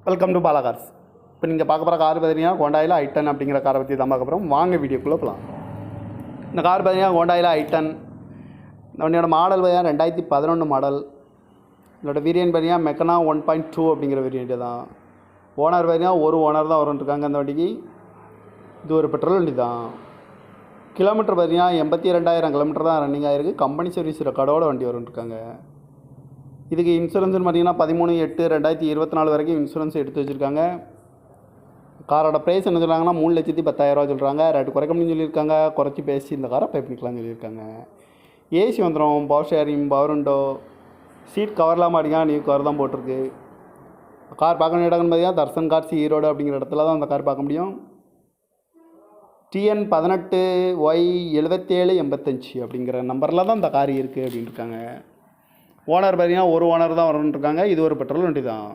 Welcome to Bala cars. இப்போ நீங்கள் பார்க்க போகிற கார் பார்த்தீங்கன்னா ஹோண்டாயில் i10 அப்படிங்கிற காரை பற்றி தான் பார்க்க போகிறோம். வாங்க வீடியோக்குள்ளே போகலாம். இந்த கார் பார்த்தீங்கன்னா ஹோண்டாயில் i10. இந்த வண்டியோட மாடல் பார்த்தீங்கன்னா 2011 மாடல். இதோட வேரியன்ட் பார்த்தீங்கன்னா மெக்கனா 1.2 அப்படிங்கிற வேரியன்ட்டு தான். ஓனர் பார்த்தீங்கன்னா ஒரு ஓனர் தான் வரும்ன்ட்ருக்காங்க அந்த வண்டிக்கு. இது ஒரு பெட்ரோல் வண்டி தான். கிலோமீட்டர் பார்த்தீங்கன்னா 82,000 கிலோமீட்டர் தான் ரன்னிங் ஆகிருக்கு. கம்பெனி சர்வீஸ் ரெக்கார்டோட வண்டி வரும்ன்ட்ருக்காங்க. இதுக்கு இன்சூரன்ஸ்னு பார்த்தீங்கன்னா 13/8/2024 வரைக்கும் இன்சூரன்ஸ் எடுத்து வச்சுருக்காங்க. காரோட ப்ரைஸ் என்ன சொல்கிறாங்கன்னா 3,10,000 சொல்கிறாங்க. ரேட்டு குறைக்க முடியும்னு சொல்லியிருக்காங்க. குறைச்சி பேசி இந்த காரை பே பண்ணிக்கலாம்னு சொல்லியிருக்காங்க. ஏசி வந்துடும், power sharing, power window, seat கவர்லாம் மாட்டிங்கன்னா நியூ கவர் தான் போட்டிருக்கு. கார் பார்க்கணும் இடம்னு பார்த்தீங்கன்னா தர்சன் கார்ஸ் ஈரோடு அப்படிங்கிற இடத்துல தான் அந்த கார் பார்க்க முடியும். TN 18Y7785 அப்படிங்கிற நம்பரில் தான் இந்த கார் இருக்குது அப்படின்னு இருக்காங்க. ஓனர் பார்த்தீங்கன்னா ஒரு ஓனர் தான் வரணுன்ட்ருக்காங்க. இது ஒரு பெட்ரோல் வண்டி தான்.